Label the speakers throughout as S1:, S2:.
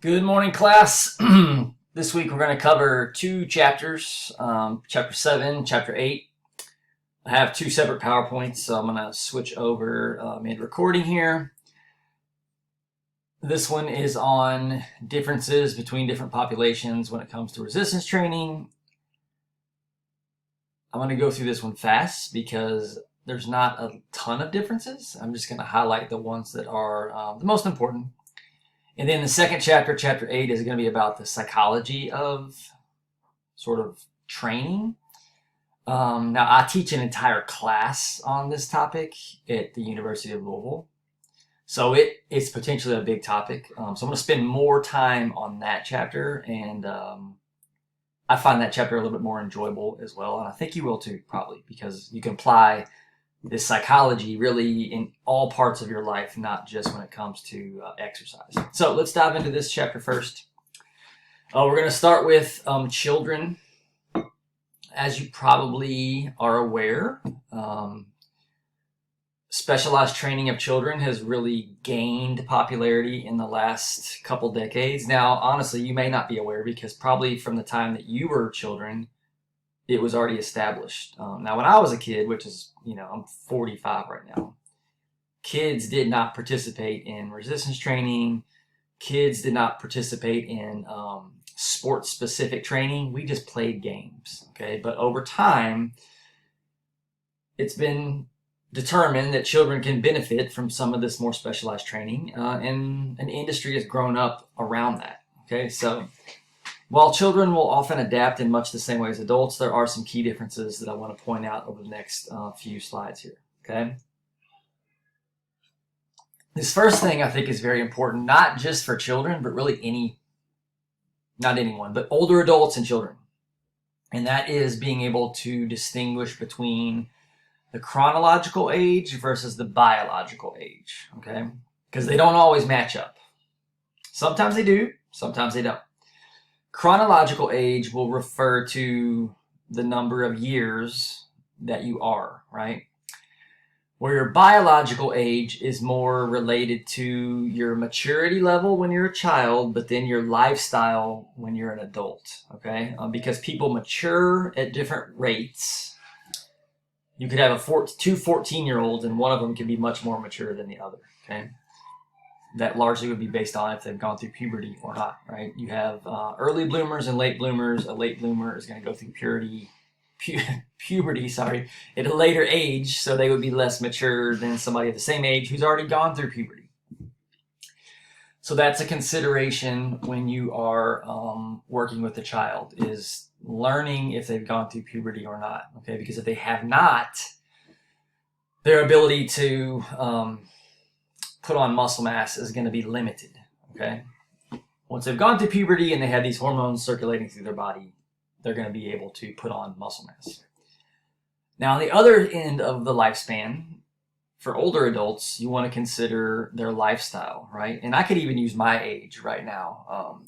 S1: Good morning, class. This week we're going to cover two chapters, chapter 7, chapter 8. I have two separate PowerPoints, so I'm going to switch over mid-recording here. This one is on differences between different populations when it comes to resistance training. I'm going to go through this one fast because there's not a ton of differences. I'm just going to highlight the ones that are the most important. And then the second chapter, chapter 8, is going to be about the psychology of sort of training. Now, I teach an entire class on this topic at the University of Louisville. So it's potentially a big topic. So I'm going to spend more time on that chapter. And I find that chapter a little bit more enjoyable as well. And I think you will too, probably, because you can apply this psychology really in all parts of your life, not just when it comes to exercise. So let's dive into this chapter first. We're going to start with children. As you probably are aware, specialized training of children has really gained popularity in the last couple decades. Now, honestly, you may not be aware because probably from the time that you were children, it was already established. Now, when I was a kid, which is, I'm 45 right now, kids did not participate in resistance training. Kids did not participate in sports-specific training. We just played games, okay? But over time, it's been determined that children can benefit from some of this more specialized training, and an industry has grown up around that, okay? So while children will often adapt in much the same way as adults, there are some key differences that I want to point out over the next few slides here, okay? This first thing I think is very important, not just for children, but really not anyone, but older adults and children. And that is being able to distinguish between the chronological age versus the biological age, okay? Because they don't always match up. Sometimes they do, sometimes they don't. Chronological age will refer to the number of years that you are, right? Where your biological age is more related to your maturity level when you're a child, but then your lifestyle when you're an adult, okay? Because people mature at different rates. You could have two 14-year-olds and one of them can be much more mature than the other, okay? That largely would be based on if they've gone through puberty or not, right? You have early bloomers and late bloomers. A late bloomer is going to go through puberty, at a later age, so they would be less mature than somebody at the same age who's already gone through puberty. So that's a consideration when you are working with a child, is learning if they've gone through puberty or not, okay? Because if they have not, their ability to put on muscle mass is going to be limited, okay? Once they've gone through puberty and they have these hormones circulating through their body, they're going to be able to put on muscle mass. Now, on the other end of the lifespan, for older adults, you want to consider their lifestyle, right? And I could even use my age right now.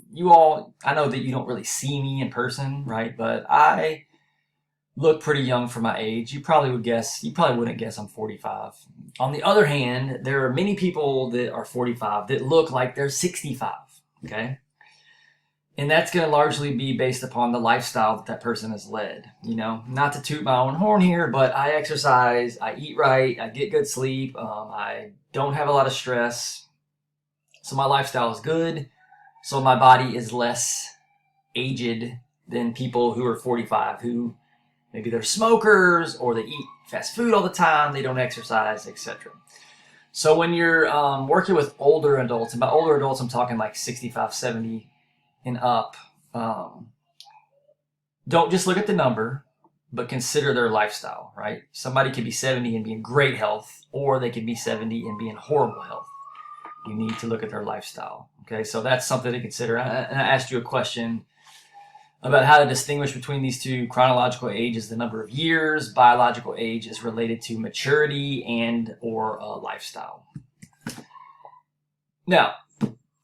S1: I know that you don't really see me in person, right? But I look pretty young for my age. You probably wouldn't guess I'm 45. On the other hand, there are many people that are 45 that look like they're 65, okay? And that's going to largely be based upon the lifestyle that person has led. Not to toot my own horn here, but I exercise, I eat right, I get good sleep, I don't have a lot of stress. So my lifestyle is good. So my body is less aged than people who are 45, who maybe they're smokers or they eat fast food all the time, they don't exercise, etc. So when you're working with older adults, and by older adults I'm talking like 65, 70 and up, don't just look at the number, but consider their lifestyle, right? Somebody could be 70 and be in great health, or they could be 70 and be in horrible health. You need to look at their lifestyle, okay? So that's something to consider. And I asked you a question about how to distinguish between these two. Chronological age is the number of years. Biological age is related to maturity and or lifestyle. Now,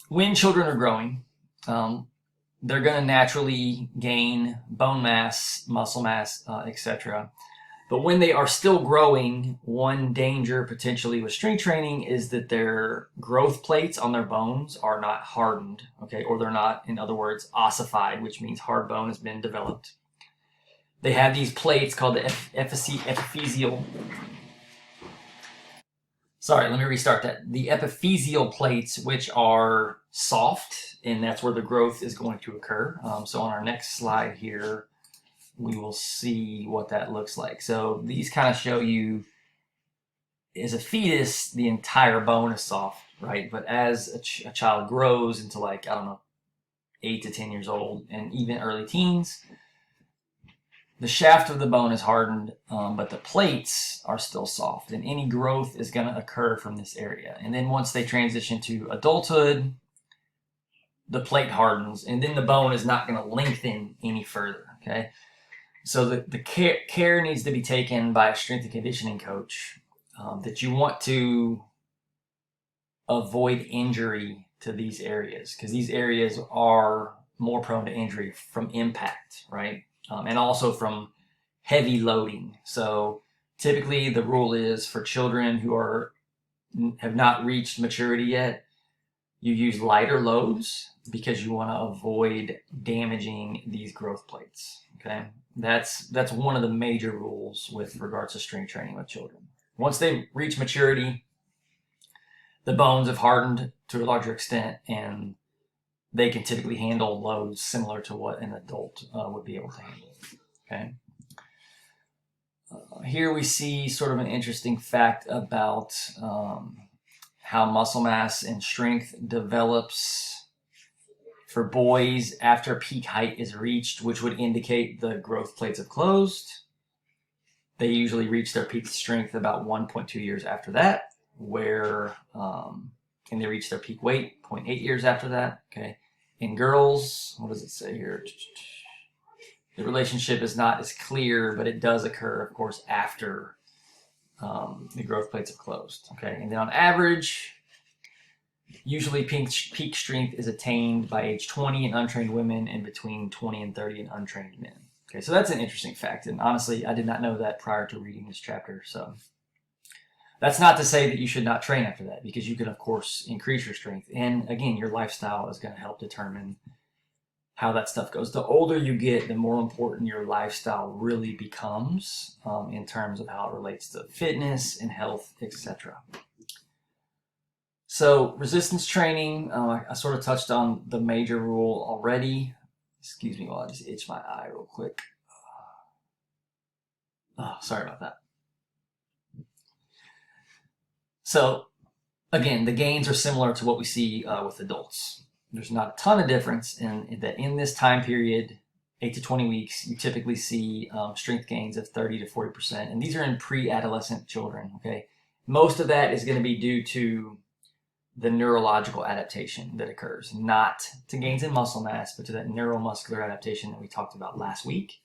S1: when children are growing, they're going to naturally gain bone mass, muscle mass, etc. But when they are still growing, one danger potentially with strength training is that their growth plates on their bones are not hardened, okay, or they're not, in other words, ossified, which means hard bone has been developed. They have these plates called the epiphyseal. Sorry, let me restart that. The epiphyseal plates, which are soft, and that's where the growth is going to occur. So on our next slide here, we will see what that looks like. So these kind of show you, as a fetus, the entire bone is soft, right? But as a child grows into, like, I don't know, 8 to 10 years old, and even early teens, the shaft of the bone is hardened, but the plates are still soft, and any growth is going to occur from this area. And then once they transition to adulthood, the plate hardens, and then the bone is not going to lengthen any further, okay? So the care needs to be taken by a strength and conditioning coach, that you want to avoid injury to these areas, because these areas are more prone to injury from impact, right? And also from heavy loading. So typically the rule is for children who have not reached maturity yet, you use lighter loads because you want to avoid damaging these growth plates, okay? That's one of the major rules with regards to strength training with children. Once they reach maturity, the bones have hardened to a larger extent, and they can typically handle loads similar to what an adult would be able to handle, okay? Here we see sort of an interesting fact about how muscle mass and strength develops for boys after peak height is reached, which would indicate the growth plates have closed. They usually reach their peak strength about 1.2 years after that, and they reach their peak weight 0.8 years after that, okay? In girls, what does it say here? The relationship is not as clear, but it does occur, of course, after the growth plates have closed, okay? And then on average, usually peak strength is attained by age 20 in untrained women and between 20 and 30 in untrained men. Okay, so that's an interesting fact, and honestly, I did not know that prior to reading this chapter, so that's not to say that you should not train after that, because you can, of course, increase your strength. And again, your lifestyle is going to help determine how that stuff goes. The older you get, the more important your lifestyle really becomes in terms of how it relates to fitness and health, etc. So resistance training, I sort of touched on the major rule already. Excuse me while I just itch my eye real quick. Oh, sorry about that. So again, the gains are similar to what we see with adults. There's not a ton of difference in that in this time period, 8 to 20 weeks, you typically see strength gains of 30 to 40%. And these are in pre-adolescent children, okay? Most of that is going to be due to the neurological adaptation that occurs, not to gains in muscle mass, but to that neuromuscular adaptation that we talked about last week.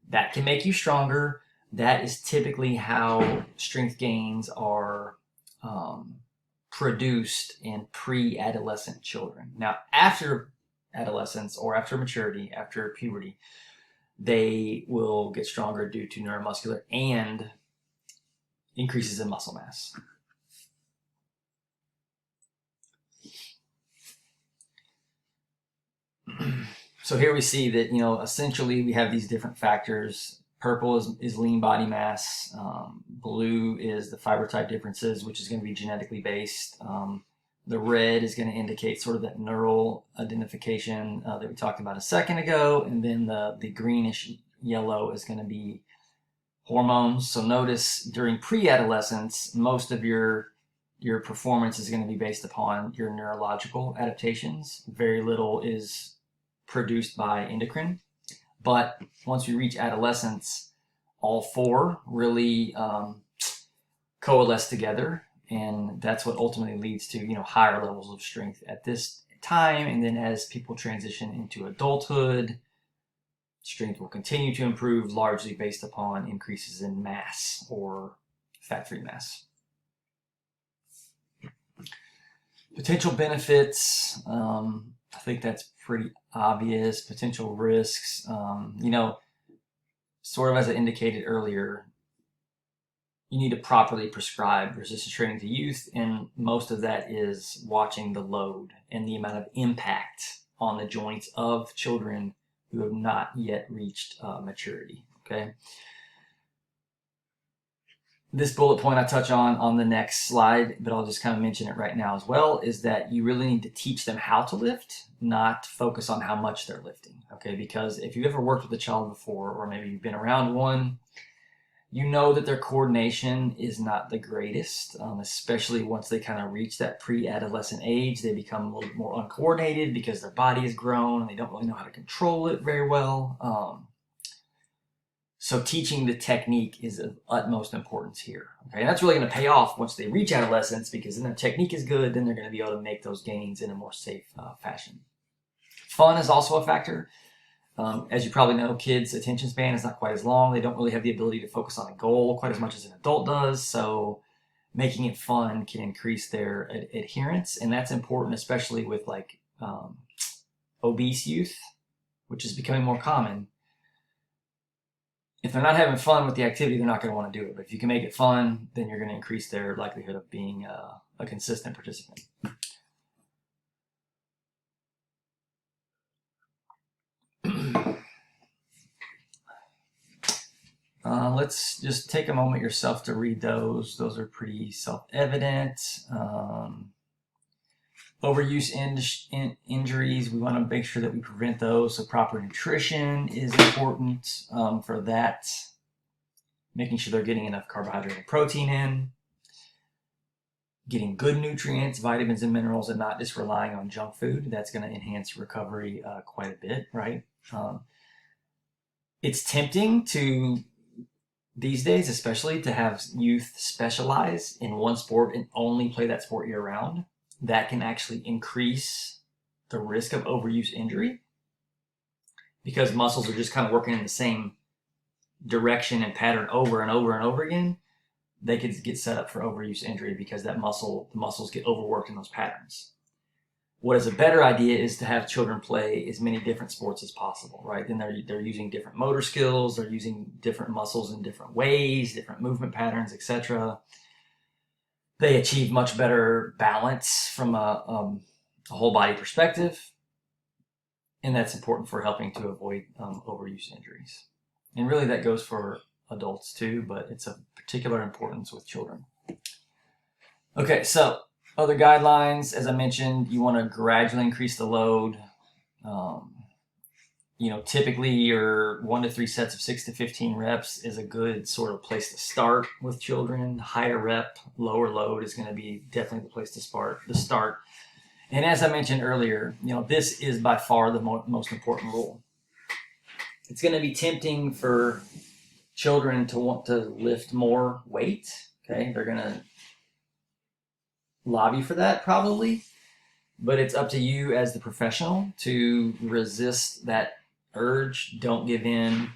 S1: That can make you stronger. That is typically how strength gains are produced in pre-adolescent children. Now, after adolescence or after maturity, after puberty, they will get stronger due to neuromuscular and increases in muscle mass. So here we see that, essentially we have these different factors. Purple is lean body mass. Blue is the fiber type differences, which is going to be genetically based. The red is going to indicate sort of that neural identification that we talked about a second ago. And then the greenish yellow is going to be hormones. So notice during pre-adolescence, most of your performance is going to be based upon your neurological adaptations. Very little is produced by endocrine. But once we reach adolescence, all four really coalesce together, and that's what ultimately leads to higher levels of strength at this time. And then as people transition into adulthood, strength will continue to improve, largely based upon increases in mass or fat-free mass. Potential benefits, I think that's pretty obvious. Potential risks, sort of as I indicated earlier, you need to properly prescribe resistance training to youth, and most of that is watching the load and the amount of impact on the joints of children who have not yet reached maturity. Okay. This bullet point I touch on the next slide, but I'll just kind of mention it right now as well, is that you really need to teach them how to lift, not focus on how much they're lifting. Okay, because if you've ever worked with a child before, or maybe you've been around one, you know that their coordination is not the greatest, especially once they kind of reach that pre-adolescent age. They become a little bit more uncoordinated because their body has grown and they don't really know how to control it very well. So teaching the technique is of utmost importance here. Okay, and that's really going to pay off once they reach adolescence, because then their technique is good. Then they're going to be able to make those gains in a more safe fashion. Fun is also a factor. As you probably know, kids' attention span is not quite as long. They don't really have the ability to focus on a goal quite as much as an adult does. So making it fun can increase their adherence. And that's important, especially with like obese youth, which is becoming more common. If they're not having fun with the activity, they're not going to want to do it. But if you can make it fun, then you're going to increase their likelihood of being a consistent participant. Let's just take a moment yourself to read those. Those are pretty self-evident. Overuse injuries, we want to make sure that we prevent those. So proper nutrition is important for that. Making sure they're getting enough carbohydrate and protein in. Getting good nutrients, vitamins and minerals, and not just relying on junk food. That's going to enhance recovery quite a bit, right? It's tempting to, these days especially, to have youth specialize in one sport and only play that sport year round. That can actually increase the risk of overuse injury, because muscles are just kind of working in the same direction and pattern over and over and over again. They could get set up for overuse injury because the muscles get overworked in those patterns. What is a better idea is to have children play as many different sports as possible, right? Then they're using different motor skills, they're using different muscles in different ways, different movement patterns, etc. They achieve much better balance from a whole body perspective, and that's important for helping to avoid overuse injuries. And really that goes for adults too, but it's of particular importance with children. Okay, so other guidelines, as I mentioned, you want to gradually increase the load. Typically your 1 to 3 sets of 6 to 15 reps is a good sort of place to start with children. Higher rep, lower load is going to be definitely the place to start. And as I mentioned earlier, this is by far the most important rule. It's going to be tempting for children to want to lift more weight. Okay, they're going to lobby for that probably, but it's up to you as the professional to resist that urge. Don't give in.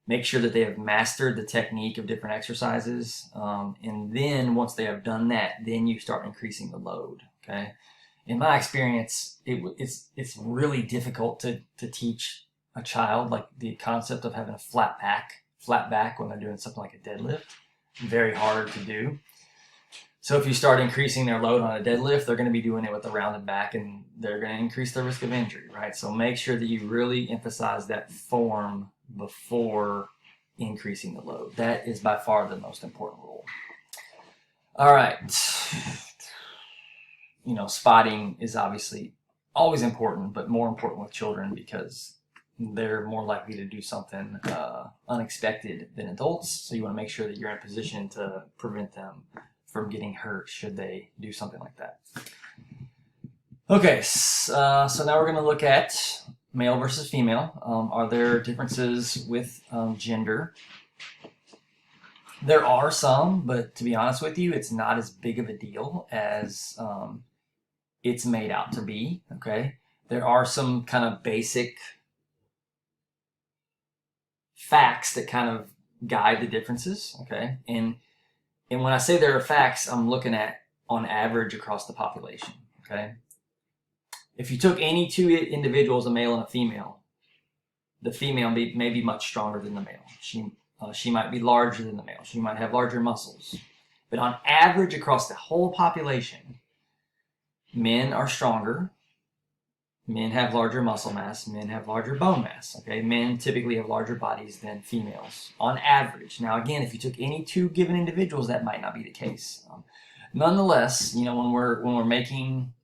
S1: Make sure that they have mastered the technique of different exercises, and then once they have done that, then you start increasing the load. Okay, in my experience, it's really difficult to teach a child like the concept of having a flat back when they're doing something like a deadlift. Very hard to do. So if you start increasing their load on a deadlift, they're going to be doing it with a rounded back, and they're going to increase the risk of injury, right? So make sure that you really emphasize that form before increasing the load. That is by far the most important rule. All right. Spotting is obviously always important, but more important with children because they're more likely to do something unexpected than adults. So you want to make sure that you're in a position to prevent them from getting hurt should they do something like that. Okay, so now we're going to look at male versus female. Are there differences with gender? There are some, but to be honest with you, it's not as big of a deal as it's made out to be. Okay, there are some kind of basic facts that kind of guide the differences. Okay, and when I say there are facts, I'm looking at on average across the population. Okay, if you took any two individuals, a male and a female, the female may be much stronger than the male. She She might be larger than the male. She might have larger muscles. But on average, across the whole population, men are stronger. Men have larger muscle mass. Men have larger bone mass. Okay, men typically have larger bodies than females on average. Now, again, if you took any two given individuals, that might not be the case. Nonetheless, when we're making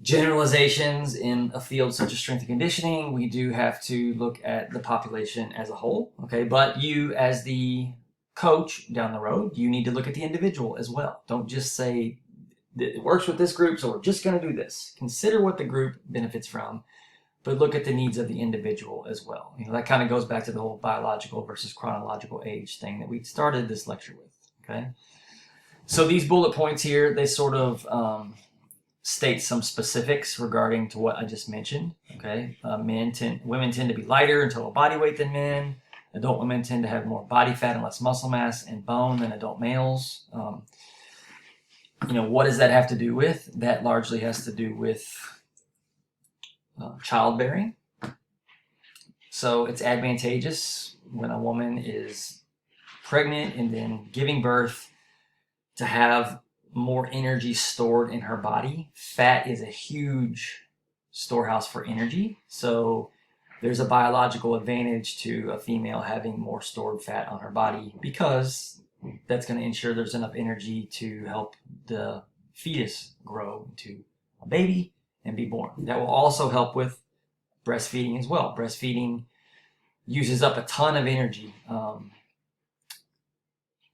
S1: generalizations in a field such as strength and conditioning, we do have to look at the population as a whole. Okay, but you, as the coach down the road, you need to look at the individual as well. Don't just say it works with this group, so we're just going to do this. Consider what the group benefits from, but look at the needs of the individual as well. That kind of goes back to the whole biological versus chronological age thing that we started this lecture with. Okay, so these bullet points here, they sort of state some specifics regarding to what I just mentioned. Okay, women tend to be lighter in total body weight than men. Adult women tend to have more body fat and less muscle mass and bone than adult males. What does that have to do with? That largely has to do with childbearing. So it's advantageous when a woman is pregnant and then giving birth to have more energy stored in her body. Fat is a huge storehouse for energy. So there's a biological advantage to a female having more stored fat on her body, because that's going to ensure there's enough energy to help the fetus grow into a baby and be born. That will also help with breastfeeding as well. Breastfeeding uses up a ton of energy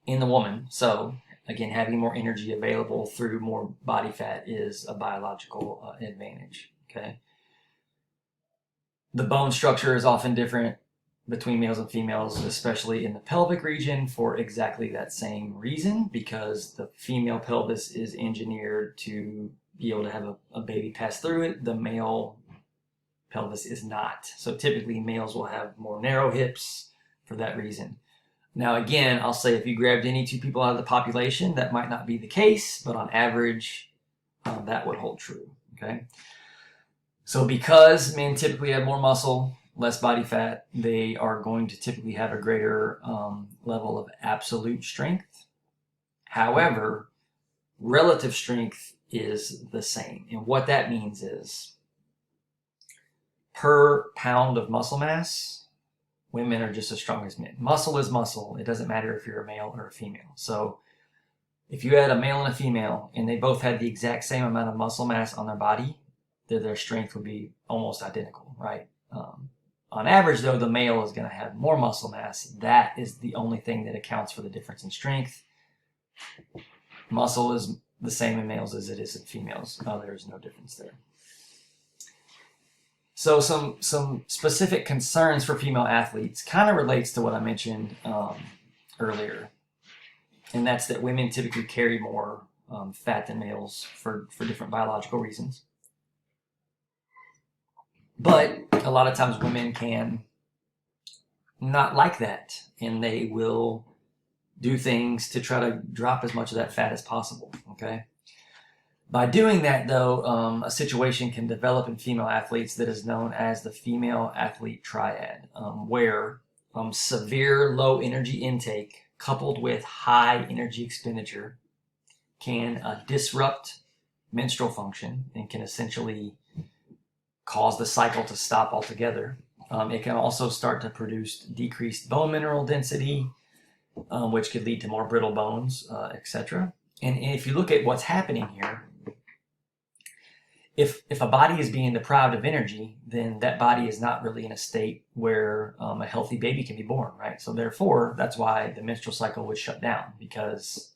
S1: in the woman. So again, having more energy available through more body fat is a biological advantage. Okay. The bone structure is often different between males and females, especially in the pelvic region, for exactly that same reason, because the female pelvis is engineered to be able to have a baby pass through it. The male pelvis is not. So typically males will have more narrow hips for that reason. Now, again, I'll say if you grabbed any two people out of the population, that might not be the case, but on average, that would hold true. Okay. So because men typically have more muscle, less body fat, they are going to typically have a greater level of absolute strength. However, relative strength is the same. And what that means is, per pound of muscle mass, women are just as strong as men. Muscle is muscle. It doesn't matter if you're a male or a female. So if you had a male and a female and they both had the exact same amount of muscle mass on their body, their strength would be almost identical, right? On average, though, the male is going to have more muscle mass. That is the only thing that accounts for the difference in strength. Muscle is the same in males as it is in females. There's no difference there. So some specific concerns for female athletes kind of relates to what I mentioned earlier. And that's that women typically carry more fat than males for different biological reasons. But a lot of times women can not like that, and they will do things to try to drop as much of that fat as possible, okay? By doing that, though, a situation can develop in female athletes that is known as the female athlete triad, where severe low energy intake coupled with high energy expenditure can disrupt menstrual function and can essentially cause the cycle to stop altogether. It can also start to produce decreased bone mineral density, which could lead to more brittle bones, etc. And if you look at what's happening here, if a body is being deprived of energy, then that body is not really in a state where a healthy baby can be born, right? So therefore, that's why the menstrual cycle would shut down, because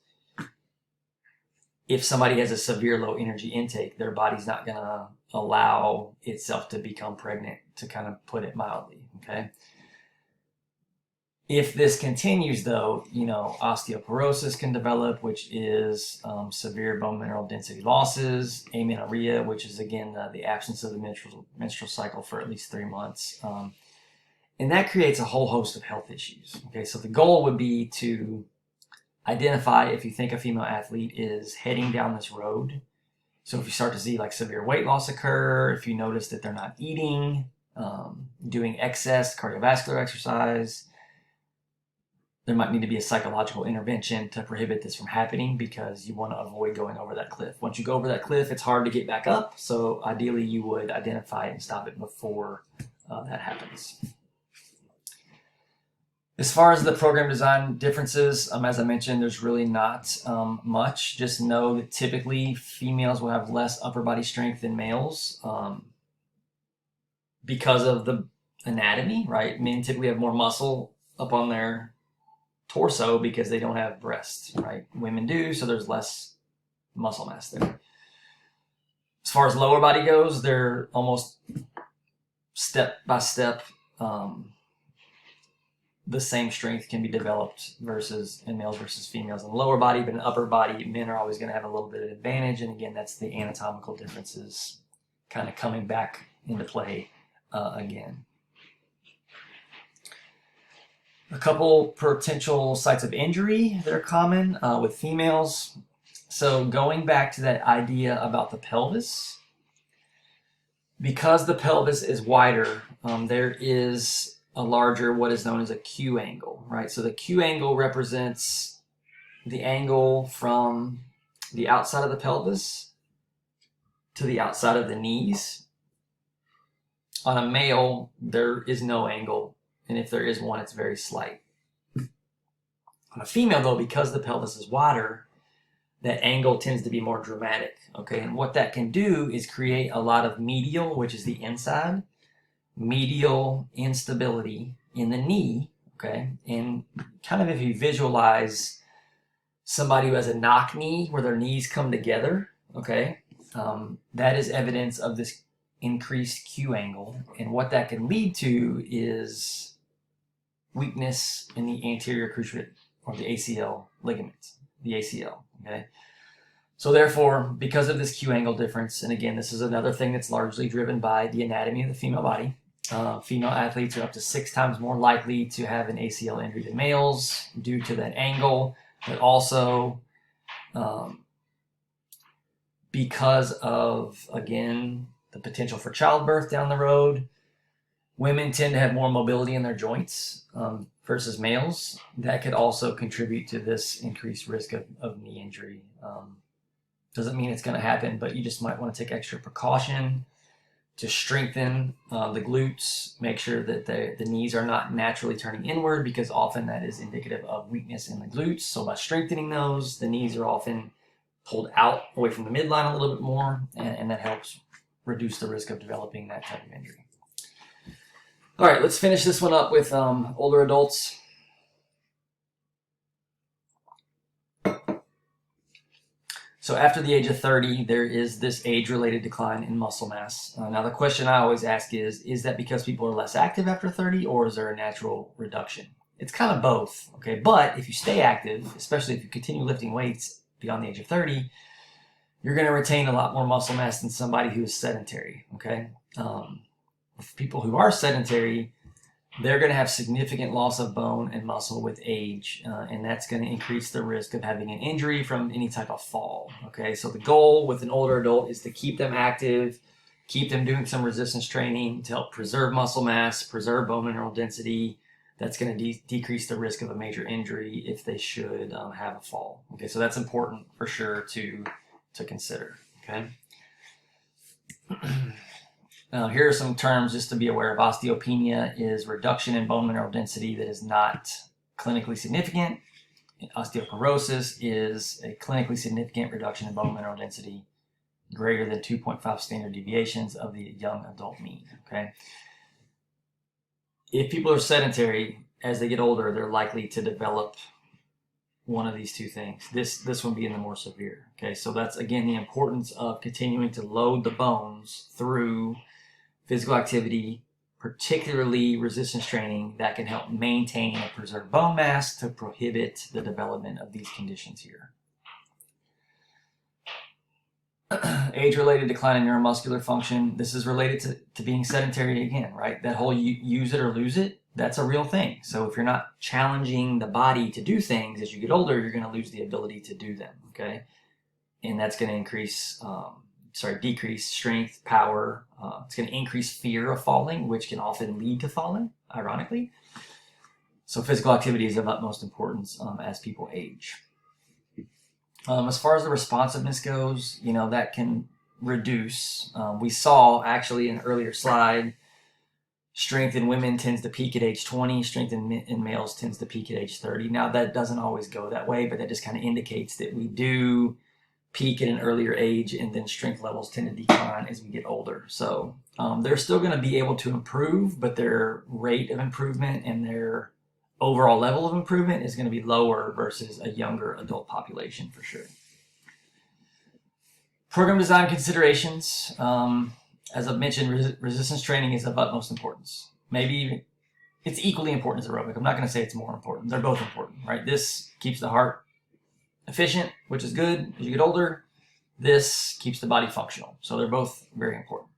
S1: if somebody has a severe low energy intake, their body's not going to allow itself to become pregnant, to kind of put it mildly, okay? If this continues, though, osteoporosis can develop, which is severe bone mineral density losses, amenorrhea, which is, again, the absence of the menstrual cycle for at least 3 months. And that creates a whole host of health issues, okay? So the goal would be to identify if you think a female athlete is heading down this road. So if you start to see like severe weight loss occur, if you notice that they're not eating, doing excess cardiovascular exercise, there might need to be a psychological intervention to prohibit this from happening, because you want to avoid going over that cliff. Once you go over that cliff, it's hard to get back up. So ideally, you would identify it and stop it before that happens. As far as the program design differences, as I mentioned, there's really not much. Just know that typically females will have less upper body strength than males because of the anatomy, right? Men typically have more muscle up on their torso because they don't have breasts, right? Women do, so there's less muscle mass there. As far as lower body goes, they're almost step by step. The same strength can be developed in males versus females in the lower body, but in upper body, men are always going to have a little bit of advantage. And again, that's the anatomical differences kind of coming back into play again. A couple potential sites of injury that are common with females. So going back to that idea about the pelvis, because the pelvis is wider, there is a larger, what is known as a Q angle, right? So the Q angle represents the angle from the outside of the pelvis to the outside of the knees. On a male, there is no angle, and if there is one, it's very slight. On a female, though, because the pelvis is wider, that angle tends to be more dramatic, okay? And what that can do is create a lot of medial, which is the inside, medial instability in the knee, okay? And kind of if you visualize somebody who has a knock knee where their knees come together, okay, that is evidence of this increased Q angle. And what that can lead to is weakness in the anterior cruciate or the ACL ligament, the ACL, okay? So therefore, because of this Q angle difference, and again, this is another thing that's largely driven by the anatomy of the female body, female athletes are up to 6 times more likely to have an ACL injury than males due to that angle, but also because of, again, the potential for childbirth down the road. Women tend to have more mobility in their joints versus males. That could also contribute to this increased risk of knee injury. Doesn't mean it's going to happen, but you just might want to take extra precaution to strengthen the glutes, make sure that the knees are not naturally turning inward, because often that is indicative of weakness in the glutes. So by strengthening those, the knees are often pulled out away from the midline a little bit more, and that helps reduce the risk of developing that type of injury. All right, let's finish this one up with older adults. So after the age of 30, there is this age-related decline in muscle mass. Now the question I always ask is that because people are less active after 30, or is there a natural reduction? It's kind of both, okay? But if you stay active, especially if you continue lifting weights beyond the age of 30, you're going to retain a lot more muscle mass than somebody who is sedentary, okay? With people who are sedentary, they're going to have significant loss of bone and muscle with age, and that's going to increase the risk of having an injury from any type of fall, okay? So the goal with an older adult is to keep them active, keep them doing some resistance training to help preserve muscle mass, preserve bone mineral density. That's going to decrease the risk of a major injury if they should have a fall, okay? So that's important for sure to consider, okay? Here are some terms just to be aware of. Osteopenia is reduction in bone mineral density that is not clinically significant. Osteoporosis is a clinically significant reduction in bone mineral density greater than 2.5 standard deviations of the young adult mean, okay? If people are sedentary, as they get older, they're likely to develop one of these two things. This one being the more severe, okay? So that's, again, the importance of continuing to load the bones through physical activity, particularly resistance training, that can help maintain and preserve bone mass to prohibit the development of these conditions here. Age-related decline in neuromuscular function. This is related to being sedentary again, right? That whole use it or lose it, that's a real thing. So if you're not challenging the body to do things as you get older, you're going to lose the ability to do them, okay? And that's going to decrease strength, power. It's going to increase fear of falling, which can often lead to falling, ironically. So physical activity is of utmost importance as people age. As far as the responsiveness goes, that can reduce. We saw actually in an earlier slide, strength in women tends to peak at age 20, strength in males tends to peak at age 30. Now that doesn't always go that way, but that just kind of indicates that we do peak at an earlier age, and then strength levels tend to decline as we get older. So they're still going to be able to improve, but their rate of improvement and their overall level of improvement is going to be lower versus a younger adult population for sure. Program design considerations. As I've mentioned, resistance training is of utmost importance. Maybe it's equally important as aerobic. I'm not going to say it's more important. They're both important, right? This keeps the heart efficient, which is good as you get older. This keeps the body functional. So they're both very important.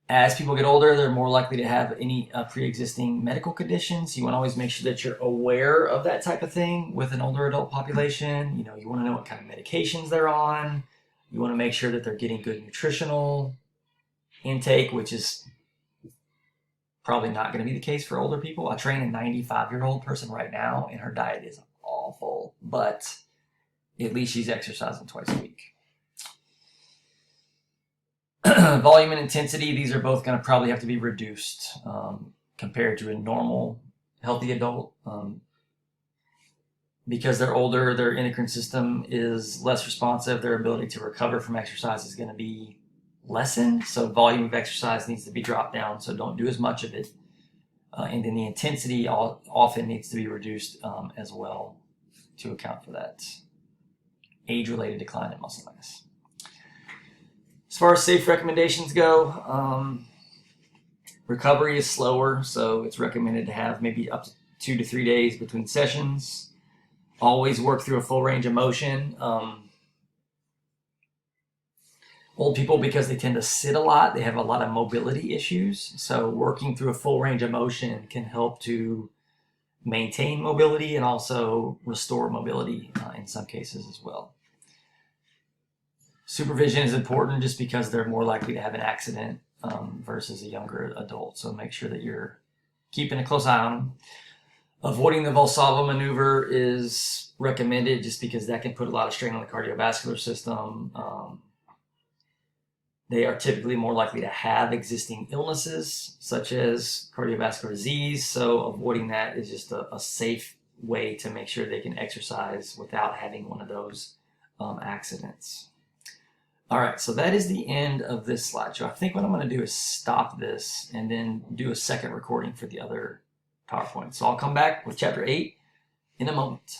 S1: As people get older, they're more likely to have any pre-existing medical conditions. You want to always make sure that you're aware of that type of thing with an older adult population. You want to know what kind of medications they're on. You want to make sure that they're getting good nutritional intake, which is probably not going to be the case for older people. I train a 95-year-old person right now, and her diet is awful, but at least she's exercising twice a week. Volume and intensity, these are both going to probably have to be reduced compared to a normal healthy adult. Because they're older, their endocrine system is less responsive. Their ability to recover from exercise is going to be lessened. So volume of exercise needs to be dropped down. So don't do as much of it. And then the intensity often needs to be reduced as well to account for that age-related decline in muscle mass. As far as safe recommendations go, recovery is slower. So it's recommended to have maybe up to 2 to 3 days between sessions. Always work through a full range of motion. Old people, because they tend to sit a lot, they have a lot of mobility issues. So working through a full range of motion can help to maintain mobility and also restore mobility in some cases as well. Supervision is important just because they're more likely to have an accident versus a younger adult. So make sure that you're keeping a close eye on them. Avoiding the Valsalva maneuver is recommended just because that can put a lot of strain on the cardiovascular system. They are typically more likely to have existing illnesses such as cardiovascular disease. So avoiding that is just a safe way to make sure they can exercise without having one of those accidents. All right, so that is the end of this slideshow. I think what I'm going to do is stop this and then do a second recording for the other PowerPoint. So I'll come back with chapter 8 in a moment.